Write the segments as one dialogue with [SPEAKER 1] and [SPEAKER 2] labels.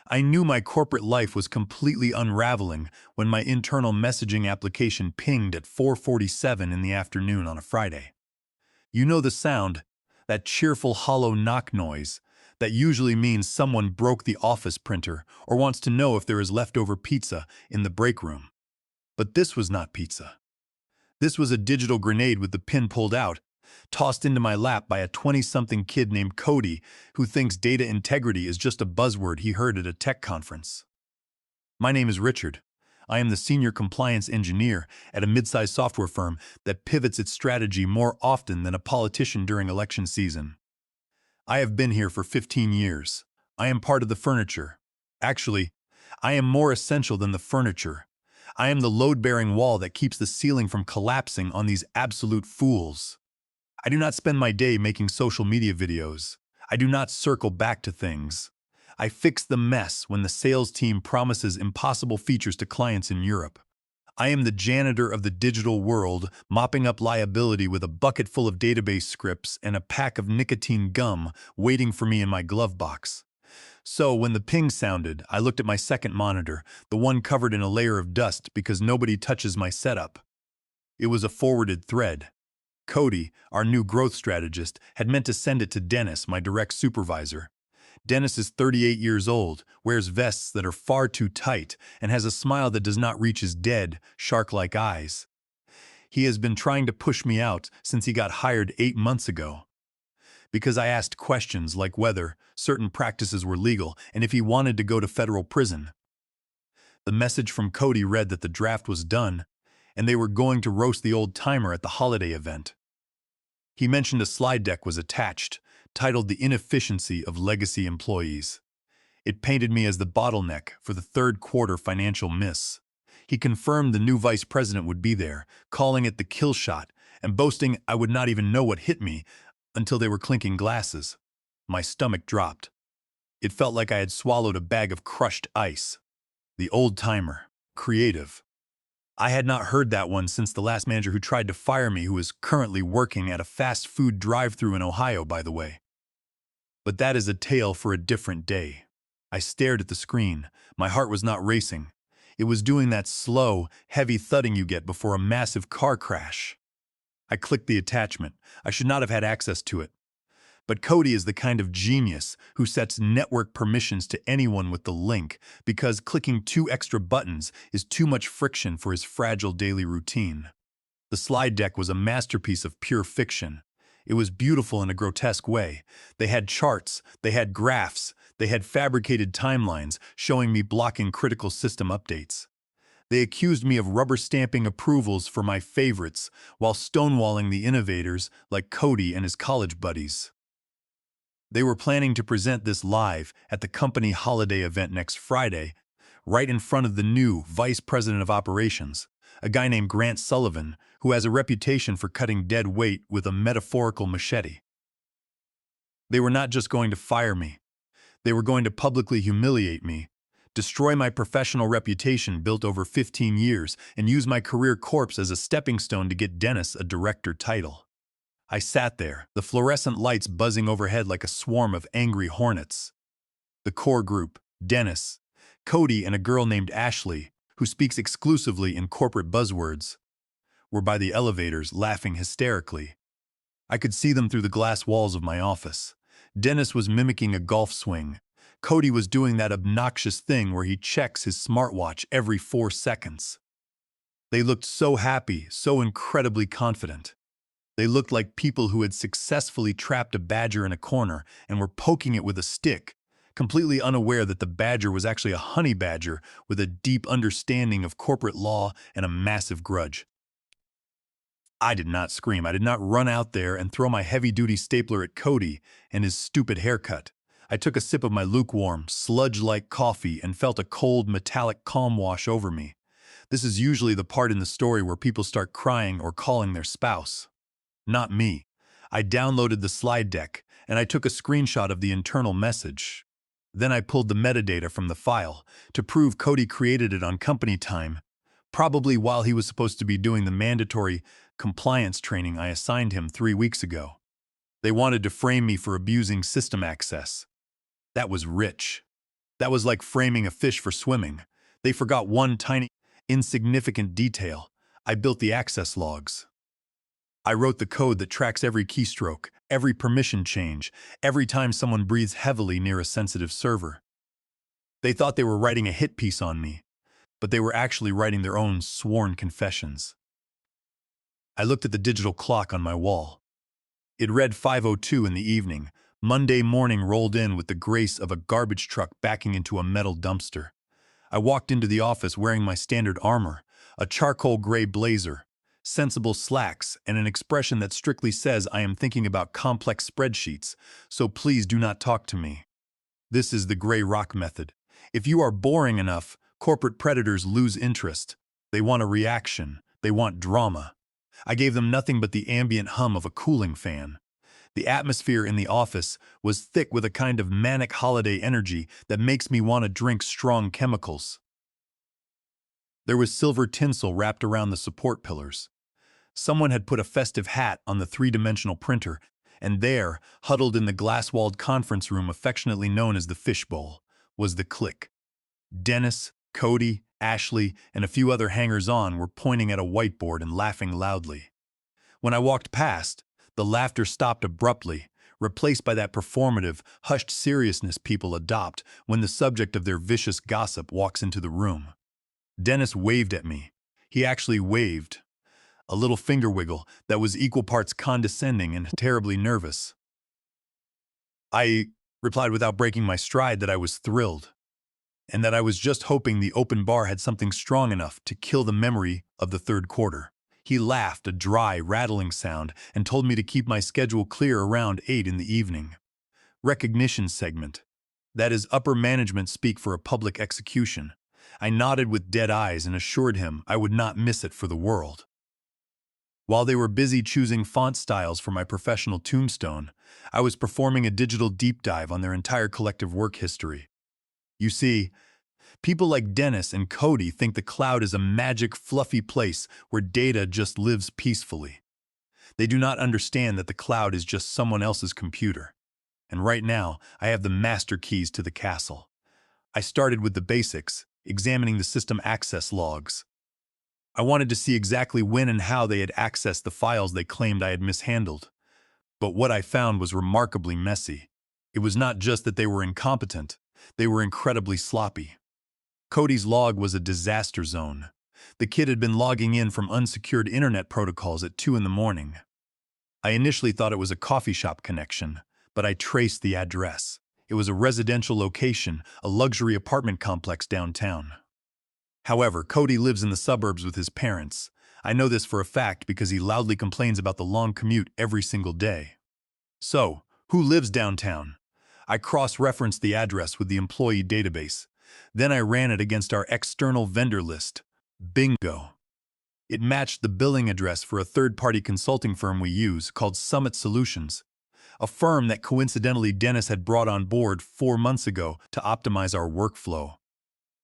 [SPEAKER 1] I knew my corporate life was completely unraveling when my internal messaging application pinged at 4:47 in the afternoon on a Friday. You know the sound, that cheerful hollow knock noise, that usually means someone broke the office printer or wants to know if there is leftover pizza in the break room. But this was not pizza. This was a digital grenade with the pin pulled out, tossed into my lap by a 20-something kid named Cody who thinks data integrity is just a buzzword he heard at a tech conference. My name is Richard. I am the senior compliance engineer at a mid-sized software firm that pivots its strategy more often than a politician during election season. I have been here for 15 years. I am part of the furniture. Actually, I am more essential than the furniture. I am the load-bearing wall that keeps the ceiling from collapsing on these absolute fools. I do not spend my day making social media videos. I do not circle back to things. I fix the mess when the sales team promises impossible features to clients in Europe. I am the janitor of the digital world, mopping up liability with a bucket full of database scripts and a pack of nicotine gum waiting for me in my glove box. So when the ping sounded, I looked at my second monitor, the one covered in a layer of dust because nobody touches my setup. It was a forwarded thread. Cody, our new growth strategist, had meant to send it to Dennis, my direct supervisor. Dennis is 38 years old, wears vests that are far too tight, and has a smile that does not reach his dead, shark-like eyes. He has been trying to push me out since he got hired 8 months ago. Because I asked questions like whether certain practices were legal and if he wanted to go to federal prison. The message from Cody read that the draft was done, and they were going to roast the old-timer at the holiday event. He mentioned a slide deck was attached, titled The Inefficiency of Legacy Employees. It painted me as the bottleneck for the third quarter financial miss. He confirmed the new vice president would be there, calling it the kill shot, and boasting I would not even know what hit me until they were clinking glasses. My stomach dropped. It felt like I had swallowed a bag of crushed ice. The old-timer. Creative. I had not heard that one since the last manager who tried to fire me, who is currently working at a fast food drive-thru in Ohio, by the way. But that is a tale for a different day. I stared at the screen. My heart was not racing. It was doing that slow, heavy thudding you get before a massive car crash. I clicked the attachment. I should not have had access to it. But Cody is the kind of genius who sets network permissions to anyone with the link because clicking 2 extra buttons is too much friction for his fragile daily routine. The slide deck was a masterpiece of pure fiction. It was beautiful in a grotesque way. They had charts, they had graphs, they had fabricated timelines showing me blocking critical system updates. They accused me of rubber-stamping approvals for my favorites while stonewalling the innovators like Cody and his college buddies. They were planning to present this live at the company holiday event next Friday, right in front of the new Vice President of Operations, a guy named Grant Sullivan, who has a reputation for cutting dead weight with a metaphorical machete. They were not just going to fire me. They were going to publicly humiliate me, destroy my professional reputation built over 15 years, and use my career corpse as a stepping stone to get Dennis a director title. I sat there, the fluorescent lights buzzing overhead like a swarm of angry hornets. The core group, Dennis, Cody, and a girl named Ashley, who speaks exclusively in corporate buzzwords, were by the elevators laughing hysterically. I could see them through the glass walls of my office. Dennis was mimicking a golf swing. Cody was doing that obnoxious thing where he checks his smartwatch every 4 seconds. They looked so happy, so incredibly confident. They looked like people who had successfully trapped a badger in a corner and were poking it with a stick, completely unaware that the badger was actually a honey badger with a deep understanding of corporate law and a massive grudge. I did not scream. I did not run out there and throw my heavy-duty stapler at Cody and his stupid haircut. I took a sip of my lukewarm, sludge-like coffee and felt a cold, metallic calm wash over me. This is usually the part in the story where people start crying or calling their spouse. Not me. I downloaded the slide deck, and I took a screenshot of the internal message. Then I pulled the metadata from the file to prove Cody created it on company time, probably while he was supposed to be doing the mandatory compliance training I assigned him 3 weeks ago. They wanted to frame me for abusing system access. That was rich. That was like framing a fish for swimming. They forgot one tiny, insignificant detail. I built the access logs. I wrote the code that tracks every keystroke, every permission change, every time someone breathes heavily near a sensitive server. They thought they were writing a hit piece on me, but they were actually writing their own sworn confessions. I looked at the digital clock on my wall. It read 5:02 in the evening. Monday morning rolled in with the grace of a garbage truck backing into a metal dumpster. I walked into the office wearing my standard armor, a charcoal gray blazer, sensible slacks, and an expression that strictly says I am thinking about complex spreadsheets, so please do not talk to me. This is the gray rock method. If you are boring enough, corporate predators lose interest. They want a reaction. They want drama. I gave them nothing but the ambient hum of a cooling fan. The atmosphere in the office was thick with a kind of manic holiday energy that makes me want to drink strong chemicals. There was silver tinsel wrapped around the support pillars. Someone had put a festive hat on the three-dimensional printer, and there, huddled in the glass-walled conference room affectionately known as the fishbowl, was the clique. Dennis, Cody, Ashley, and a few other hangers-on were pointing at a whiteboard and laughing loudly. When I walked past, the laughter stopped abruptly, replaced by that performative, hushed seriousness people adopt when the subject of their vicious gossip walks into the room. Dennis waved at me. He actually waved. A little finger wiggle that was equal parts condescending and terribly nervous. I replied without breaking my stride that I was thrilled, and that I was just hoping the open bar had something strong enough to kill the memory of the third quarter. He laughed, a dry, rattling sound, and told me to keep my schedule clear around 8 in the evening. Recognition segment. That is upper management speak for a public execution. I nodded with dead eyes and assured him I would not miss it for the world. While they were busy choosing font styles for my professional tombstone, I was performing a digital deep dive on their entire collective work history. You see, people like Dennis and Cody think the cloud is a magic, fluffy place where data just lives peacefully. They do not understand that the cloud is just someone else's computer. And right now, I have the master keys to the castle. I started with the basics, examining the system access logs. I wanted to see exactly when and how they had accessed the files they claimed I had mishandled. But what I found was remarkably messy. It was not just that they were incompetent, they were incredibly sloppy. Cody's log was a disaster zone. The kid had been logging in from unsecured internet protocols at 2 in the morning. I initially thought it was a coffee shop connection, but I traced the address. It was a residential location, a luxury apartment complex downtown. However, Cody lives in the suburbs with his parents. I know this for a fact because he loudly complains about the long commute every single day. So, who lives downtown? I cross-referenced the address with the employee database. Then I ran it against our external vendor list. Bingo! It matched the billing address for a third-party consulting firm we use called Summit Solutions, a firm that coincidentally Dennis had brought on board 4 months ago to optimize our workflow.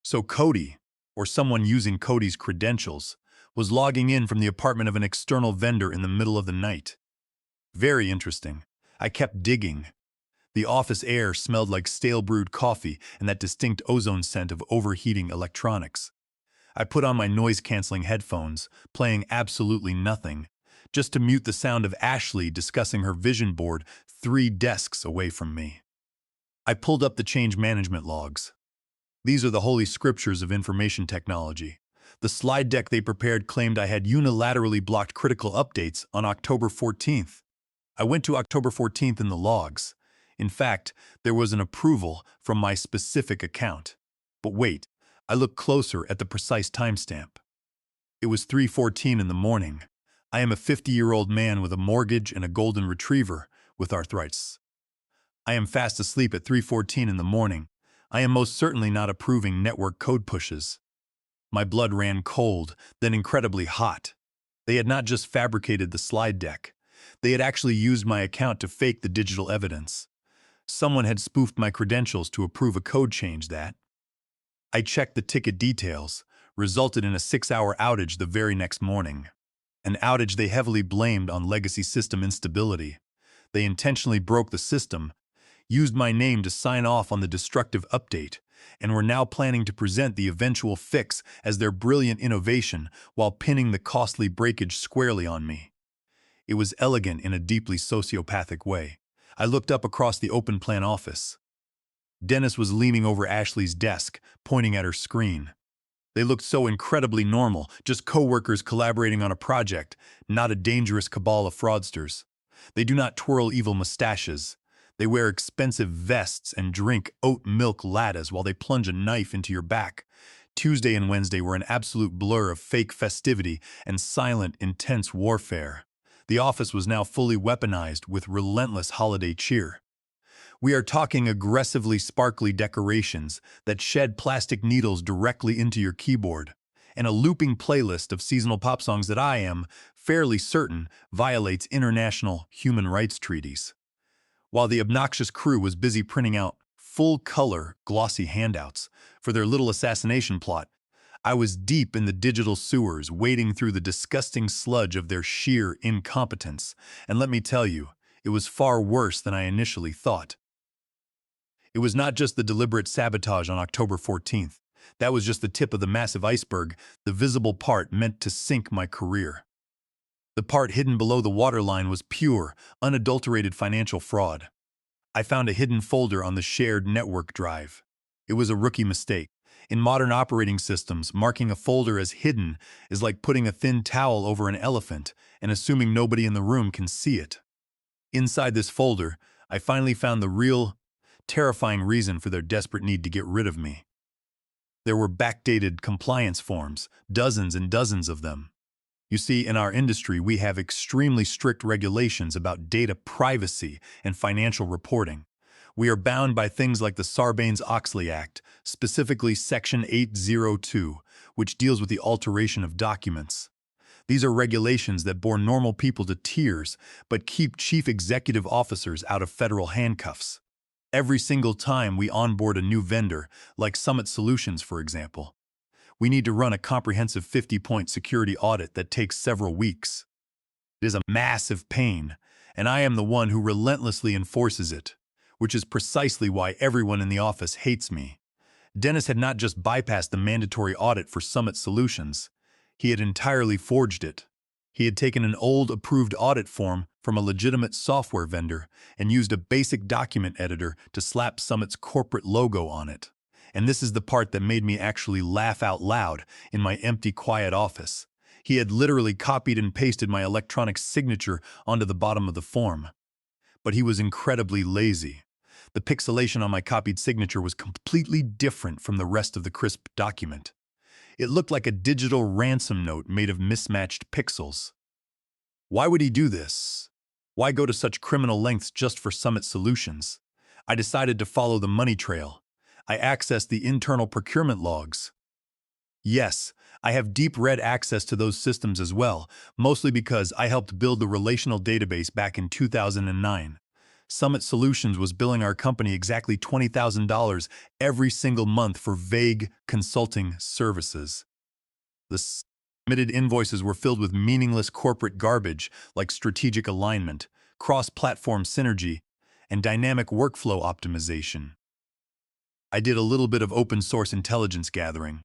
[SPEAKER 1] So Cody, or someone using Cody's credentials, was logging in from the apartment of an external vendor in the middle of the night. Very interesting. I kept digging. The office air smelled like stale brewed coffee and that distinct ozone scent of overheating electronics. I put on my noise-canceling headphones, playing absolutely nothing, just to mute the sound of Ashley discussing her vision board 3 desks away from me. I pulled up the change management logs. These are the holy scriptures of information technology. The slide deck they prepared claimed I had unilaterally blocked critical updates on October 14th. I went to October 14th in the logs. In fact, there was an approval from my specific account. But wait, I looked closer at the precise timestamp. It was 3:14 in the morning. I am a 50-year-old man with a mortgage and a golden retriever with arthritis. I am fast asleep at 3:14 in the morning. I am most certainly not approving network code pushes. My blood ran cold, then incredibly hot. They had not just fabricated the slide deck. They had actually used my account to fake the digital evidence. Someone had spoofed my credentials to approve a code change that, I checked the ticket details, resulted in a 6-hour outage the very next morning. An outage they heavily blamed on legacy system instability. They intentionally broke the system, used my name to sign off on the destructive update, and were now planning to present the eventual fix as their brilliant innovation while pinning the costly breakage squarely on me. It was elegant in a deeply sociopathic way. I looked up across the open-plan office. Dennis was leaning over Ashley's desk, pointing at her screen. They looked so incredibly normal, just co-workers collaborating on a project, not a dangerous cabal of fraudsters. They do not twirl evil mustaches. They wear expensive vests and drink oat milk lattes while they plunge a knife into your back. Tuesday and Wednesday were an absolute blur of fake festivity and silent, intense warfare. The office was now fully weaponized with relentless holiday cheer. We are talking aggressively sparkly decorations that shed plastic needles directly into your keyboard, and a looping playlist of seasonal pop songs that I am fairly certain violates international human rights treaties. While the obnoxious crew was busy printing out full-color, glossy handouts for their little assassination plot, I was deep in the digital sewers wading through the disgusting sludge of their sheer incompetence, and let me tell you, it was far worse than I initially thought. It was not just the deliberate sabotage on October 14th. That was just the tip of the massive iceberg, the visible part meant to sink my career. The part hidden below the waterline was pure, unadulterated financial fraud. I found a hidden folder on the shared network drive. It was a rookie mistake. In modern operating systems, marking a folder as hidden is like putting a thin towel over an elephant and assuming nobody in the room can see it. Inside this folder, I finally found the real, terrifying reason for their desperate need to get rid of me. There were backdated compliance forms, dozens and dozens of them. You see, in our industry, we have extremely strict regulations about data privacy and financial reporting. We are bound by things like the Sarbanes-Oxley Act, specifically Section 802, which deals with the alteration of documents. These are regulations that bore normal people to tears, but keep chief executive officers out of federal handcuffs. Every single time we onboard a new vendor, like Summit Solutions, for example, we need to run a comprehensive 50-point security audit that takes several weeks. It is a massive pain, and I am the one who relentlessly enforces it, which is precisely why everyone in the office hates me. Dennis had not just bypassed the mandatory audit for Summit Solutions, he had entirely forged it. He had taken an old approved audit form from a legitimate software vendor and used a basic document editor to slap Summit's corporate logo on it. And this is the part that made me actually laugh out loud in my empty, quiet office. He had literally copied and pasted my electronic signature onto the bottom of the form. But he was incredibly lazy. The pixelation on my copied signature was completely different from the rest of the crisp document. It looked like a digital ransom note made of mismatched pixels. Why would he do this? Why go to such criminal lengths just for Summit Solutions? I decided to follow the money trail. I accessed the internal procurement logs. Yes, I have deep red access to those systems as well, mostly because I helped build the relational database back in 2009. Summit Solutions was billing our company exactly $20,000 every single month for vague consulting services. The submitted invoices were filled with meaningless corporate garbage like strategic alignment, cross-platform synergy, and dynamic workflow optimization. I did a little bit of open-source intelligence gathering.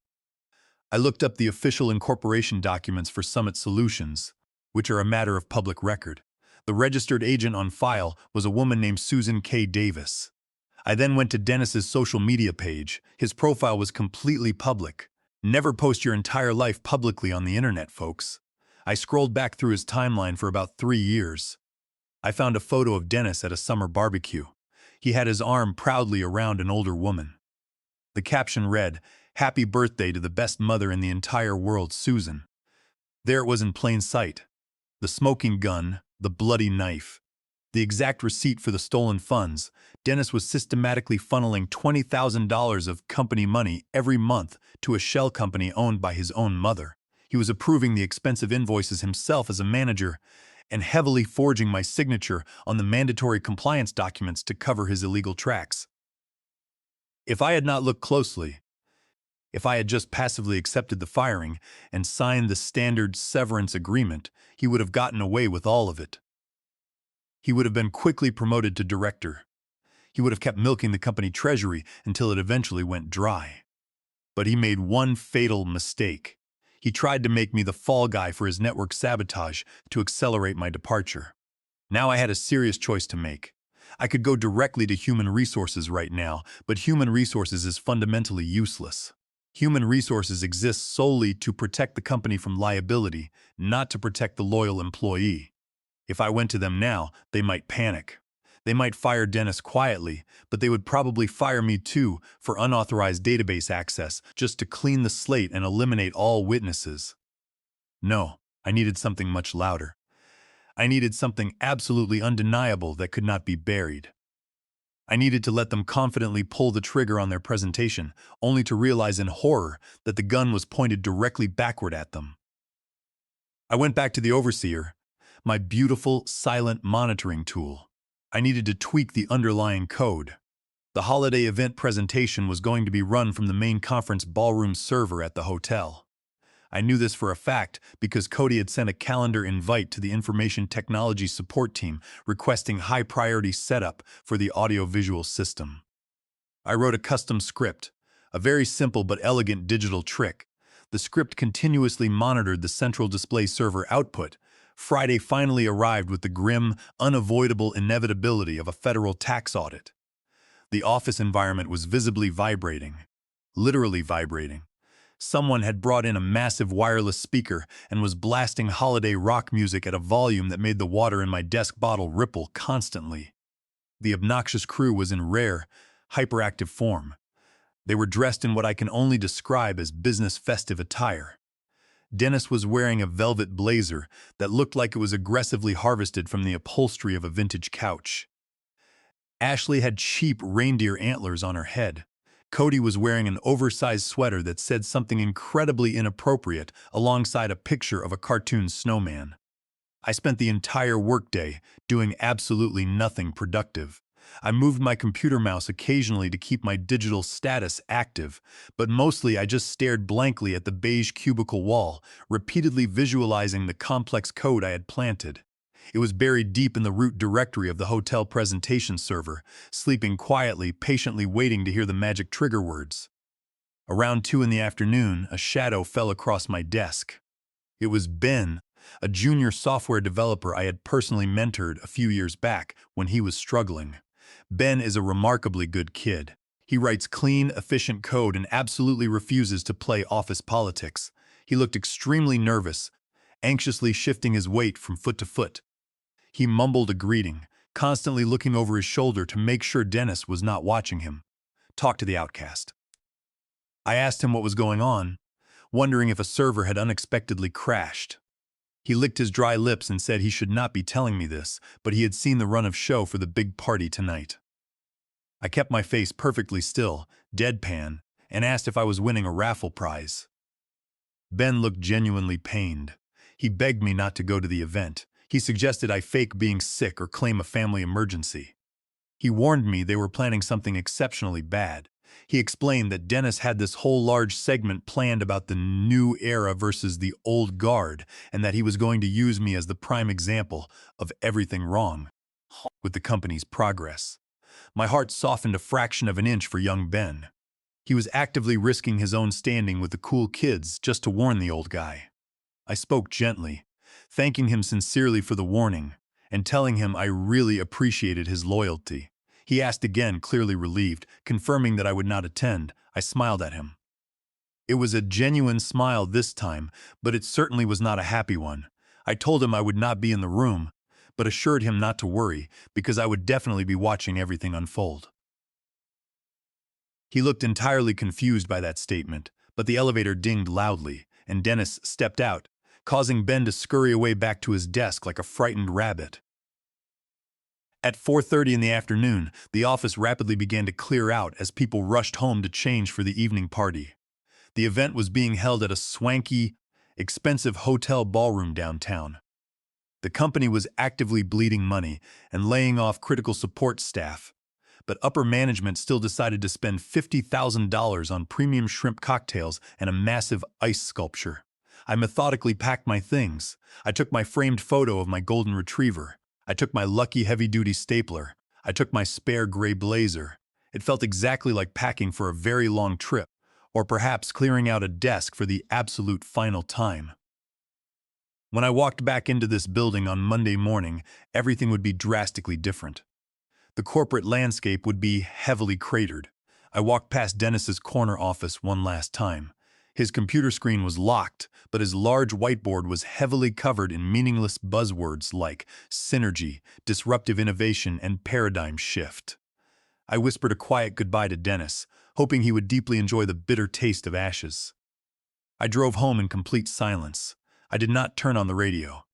[SPEAKER 1] I looked up the official incorporation documents for Summit Solutions, which are a matter of public record. The registered agent on file was a woman named Susan K. Davis. I then went to Dennis's social media page. His profile was completely public. Never post your entire life publicly on the internet, folks. I scrolled back through his timeline for about 3 years. I found a photo of Dennis at a summer barbecue. He had his arm proudly around an older woman. The caption read, "Happy birthday to the best mother in the entire world, Susan." There it was in plain sight. The smoking gun, the bloody knife, the exact receipt for the stolen funds. Dennis was systematically funneling $20,000 of company money every month to a shell company owned by his own mother. He was approving the expensive invoices himself as a manager and heavily forging my signature on the mandatory compliance documents to cover his illegal tracks. If I had not looked closely, if I had just passively accepted the firing and signed the standard severance agreement, he would have gotten away with all of it. He would have been quickly promoted to director. He would have kept milking the company treasury until it eventually went dry. But he made one fatal mistake. He tried to make me the fall guy for his network sabotage to accelerate my departure. Now I had a serious choice to make. I could go directly to human resources right now, but human resources is fundamentally useless. Human resources exist solely to protect the company from liability, not to protect the loyal employee. If I went to them now, they might panic. They might fire Dennis quietly, but they would probably fire me too for unauthorized database access just to clean the slate and eliminate all witnesses. No, I needed something much louder. I needed something absolutely undeniable that could not be buried. I needed to let them confidently pull the trigger on their presentation, only to realize in horror that the gun was pointed directly backward at them. I went back to the overseer, my beautiful, silent monitoring tool. I needed to tweak the underlying code. The holiday event presentation was going to be run from the main conference ballroom server at the hotel. I knew this for a fact because Cody had sent a calendar invite to the information technology support team requesting high-priority setup for the audio-visual system. I wrote a custom script, a very simple but elegant digital trick. The script continuously monitored the central display server output. Friday finally arrived with the grim, unavoidable inevitability of a federal tax audit. The office environment was visibly vibrating, literally vibrating. Someone had brought in a massive wireless speaker and was blasting holiday rock music at a volume that made the water in my desk bottle ripple constantly. The obnoxious crew was in rare, hyperactive form. They were dressed in what I can only describe as business festive attire. Dennis was wearing a velvet blazer that looked like it was aggressively harvested from the upholstery of a vintage couch. Ashley had cheap reindeer antlers on her head. Cody was wearing an oversized sweater that said something incredibly inappropriate alongside a picture of a cartoon snowman. I spent the entire workday doing absolutely nothing productive. I moved my computer mouse occasionally to keep my digital status active, but mostly I just stared blankly at the beige cubicle wall, repeatedly visualizing the complex code I had planted. It was buried deep in the root directory of the hotel presentation server, sleeping quietly, patiently waiting to hear the magic trigger words. Around 2 in the afternoon, a shadow fell across my desk. It was Ben, a junior software developer I had personally mentored a few years back when he was struggling. Ben is a remarkably good kid. He writes clean, efficient code and absolutely refuses to play office politics. He looked extremely nervous, anxiously shifting his weight from foot to foot. He mumbled a greeting, constantly looking over his shoulder to make sure Dennis was not watching him. Talk to the outcast. I asked him what was going on, wondering if a server had unexpectedly crashed. He licked his dry lips and said he should not be telling me this, but he had seen the run of show for the big party tonight. I kept my face perfectly still, deadpan, and asked if I was winning a raffle prize. Ben looked genuinely pained. He begged me not to go to the event. He suggested I fake being sick or claim a family emergency. He warned me they were planning something exceptionally bad. He explained that Dennis had this whole large segment planned about the new era versus the old guard, and that he was going to use me as the prime example of everything wrong with the company's progress. My heart softened a fraction of an inch for young Ben. He was actively risking his own standing with the cool kids just to warn the old guy. I spoke gently, thanking him sincerely for the warning, and telling him I really appreciated his loyalty. He asked again, clearly relieved, confirming that I would not attend. I smiled at him. It was a genuine smile this time, but it certainly was not a happy one. I told him I would not be in the room, but assured him not to worry, because I would definitely be watching everything unfold. He looked entirely confused by that statement, but the elevator dinged loudly, and Dennis stepped out, causing Ben to scurry away back to his desk like a frightened rabbit. At 4:30 in the afternoon, the office rapidly began to clear out as people rushed home to change for the evening party. The event was being held at a swanky, expensive hotel ballroom downtown. The company was actively bleeding money and laying off critical support staff, but upper management still decided to spend $50,000 on premium shrimp cocktails and a massive ice sculpture. I methodically packed my things. I took my framed photo of my golden retriever. I took my lucky heavy-duty stapler. I took my spare gray blazer. It felt exactly like packing for a very long trip, or perhaps clearing out a desk for the absolute final time. When I walked back into this building on Monday morning, everything would be drastically different. The corporate landscape would be heavily cratered. I walked past Dennis's corner office one last time. His computer screen was locked, but his large whiteboard was heavily covered in meaningless buzzwords like synergy, disruptive innovation, and paradigm shift. I whispered a quiet goodbye to Dennis, hoping he would deeply enjoy the bitter taste of ashes. I drove home in complete silence. I did not turn on the radio.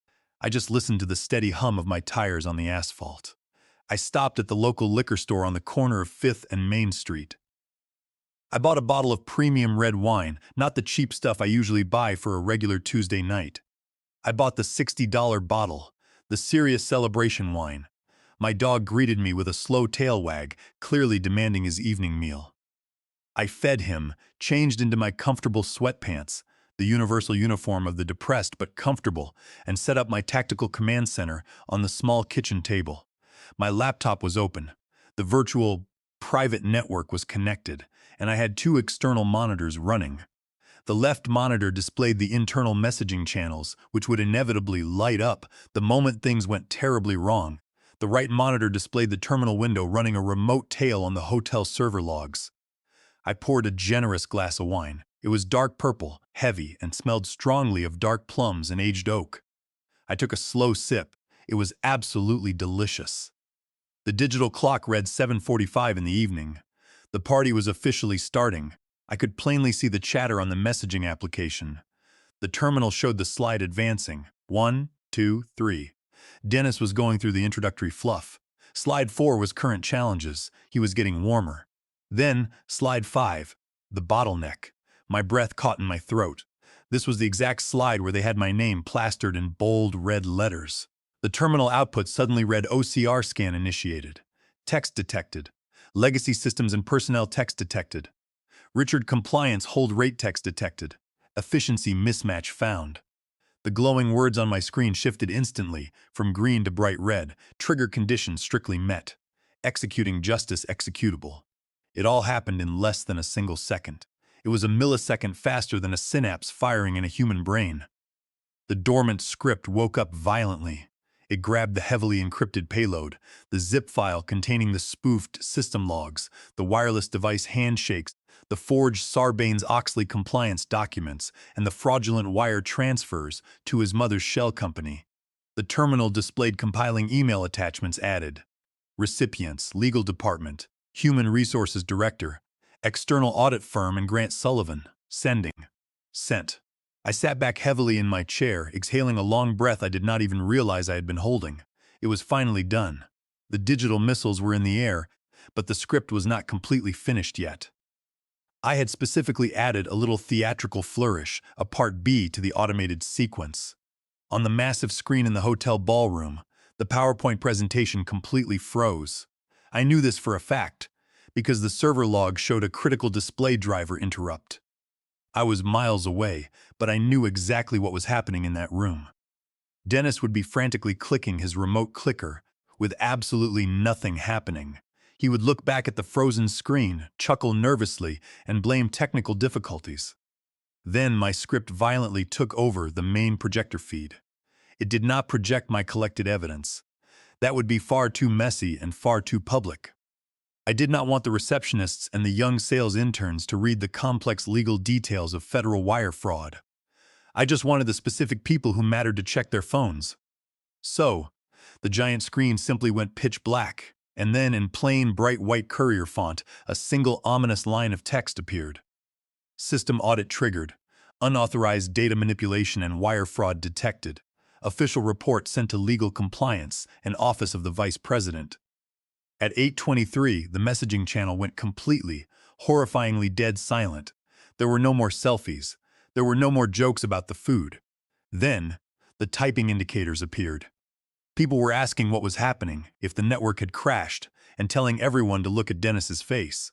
[SPEAKER 1] I just listened to the steady hum of my tires on the asphalt. I stopped at the local liquor store on the corner of 5th and Main Street. I bought a bottle of premium red wine, not the cheap stuff I usually buy for a regular Tuesday night. I bought the $60 bottle, the serious celebration wine. My dog greeted me with a slow tail wag, clearly demanding his evening meal. I fed him, changed into my comfortable sweatpants, the universal uniform of the depressed but comfortable, and set up my tactical command center on the small kitchen table. My laptop was open. The virtual private network was connected, and I had 2 external monitors running. The left monitor displayed the internal messaging channels, which would inevitably light up the moment things went terribly wrong. The right monitor displayed the terminal window running a remote tale on the hotel server logs. I poured a generous glass of wine. It was dark purple, heavy, and smelled strongly of dark plums and aged oak. I took a slow sip. It was absolutely delicious. The digital clock read 7:45 in the evening. The party was officially starting. I could plainly see the chatter on the messaging application. The terminal showed the slide advancing. 1, 2, 3. Dennis was going through the introductory fluff. Slide 4 was current challenges. He was getting warmer. Then, slide 5, the bottleneck. My breath caught in my throat. This was the exact slide where they had my name plastered in bold red letters. The terminal output suddenly read OCR scan initiated. Text detected. Legacy systems and personnel text detected. Richard compliance hold rate text detected. Efficiency mismatch found. The glowing words on my screen shifted instantly, from green to bright red. Trigger condition strictly met. Executing justice executable. It all happened in less than a single second. It was a millisecond faster than a synapse firing in a human brain. The dormant script woke up violently. It grabbed the heavily encrypted payload, the zip file containing the spoofed system logs, the wireless device handshakes, the forged Sarbanes-Oxley compliance documents, and the fraudulent wire transfers to his mother's shell company. The terminal displayed compiling email attachments added. Recipients, Legal Department, Human Resources Director, External Audit Firm and Grant Sullivan. Sending. Sent. I sat back heavily in my chair, exhaling a long breath I did not even realize I had been holding. It was finally done. The digital missiles were in the air, but the script was not completely finished yet. I had specifically added a little theatrical flourish, a part B to the automated sequence. On the massive screen in the hotel ballroom, the PowerPoint presentation completely froze. I knew this for a fact, because the server log showed a critical display driver interrupt. I was miles away, but I knew exactly what was happening in that room. Dennis would be frantically clicking his remote clicker, with absolutely nothing happening. He would look back at the frozen screen, chuckle nervously, and blame technical difficulties. Then my script violently took over the main projector feed. It did not project my collected evidence. That would be far too messy and far too public. I did not want the receptionists and the young sales interns to read the complex legal details of federal wire fraud. I just wanted the specific people who mattered to check their phones. So, the giant screen simply went pitch black, and then in plain bright white courier font, a single ominous line of text appeared. System audit triggered. Unauthorized data manipulation and wire fraud detected. Official report sent to Legal Compliance and Office of the Vice President. At 8:23, the messaging channel went completely, horrifyingly dead silent. There were no more selfies. There were no more jokes about the food. Then, the typing indicators appeared. People were asking what was happening, if the network had crashed, and telling everyone to look at Dennis's face.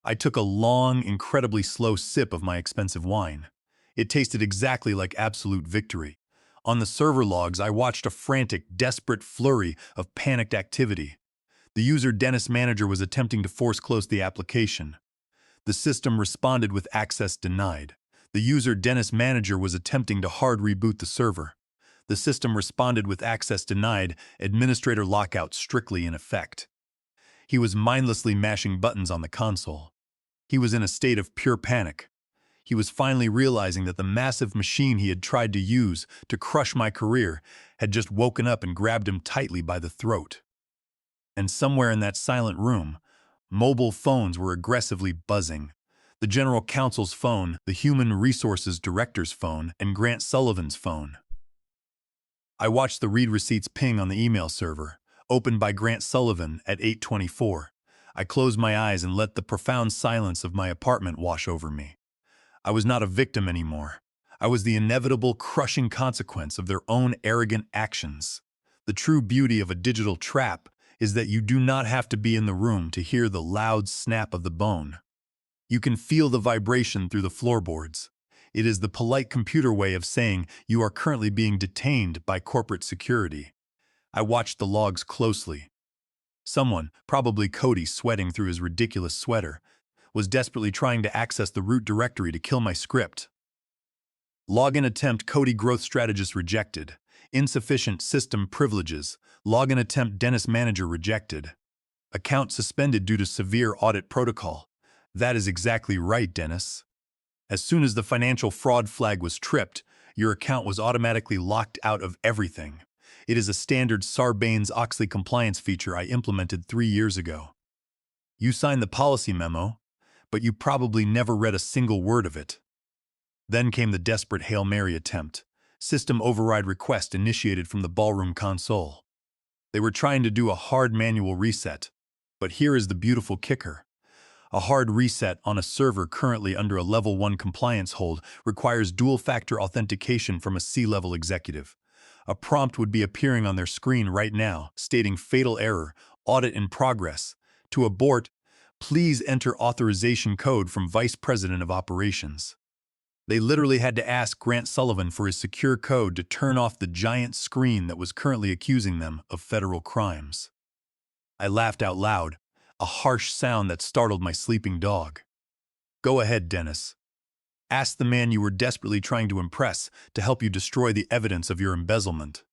[SPEAKER 1] I took a long, incredibly slow sip of my expensive wine. It tasted exactly like absolute victory. On the server logs, I watched a frantic, desperate flurry of panicked activity. The user Dennis manager was attempting to force close the application. The system responded with access denied. The user Dennis manager was attempting to hard reboot the server. The system responded with access denied, administrator lockout strictly in effect. He was mindlessly mashing buttons on the console. He was in a state of pure panic. He was finally realizing that the massive machine he had tried to use to crush my career had just woken up and grabbed him tightly by the throat. And somewhere in that silent room, mobile phones were aggressively buzzing. The General Counsel's phone, the Human Resources Director's phone, and Grant Sullivan's phone. I watched the read receipts ping on the email server, opened by Grant Sullivan at 8:24. I closed my eyes and let the profound silence of my apartment wash over me. I was not a victim anymore. I was the inevitable, crushing consequence of their own arrogant actions. The true beauty of a digital trap is that you do not have to be in the room to hear the loud snap of the bone. You can feel the vibration through the floorboards. It is the polite computer way of saying you are currently being detained by corporate security. I watched the logs closely. Someone, probably Cody sweating through his ridiculous sweater, was desperately trying to access the root directory to kill my script. Login attempt Cody growth strategist rejected. Insufficient system privileges. Login attempt Dennis manager rejected. Account suspended due to severe audit protocol. That is exactly right, Dennis. As soon as the financial fraud flag was tripped, your account was automatically locked out of everything. It is a standard Sarbanes-Oxley compliance feature I implemented 3 years ago. You signed the policy memo, but you probably never read a single word of it. Then came the desperate Hail Mary attempt. System override request initiated from the ballroom console. They were trying to do a hard manual reset, but here is the beautiful kicker. A hard reset on a server currently under a Level 1 compliance hold requires dual-factor authentication from a C-level executive. A prompt would be appearing on their screen right now, stating fatal error, audit in progress. To abort, please enter authorization code from Vice President of Operations. They literally had to ask Grant Sullivan for his secure code to turn off the giant screen that was currently accusing them of federal crimes. I laughed out loud, a harsh sound that startled my sleeping dog. Go ahead, Dennis. Ask the man you were desperately trying to impress to help you destroy the evidence of your embezzlement.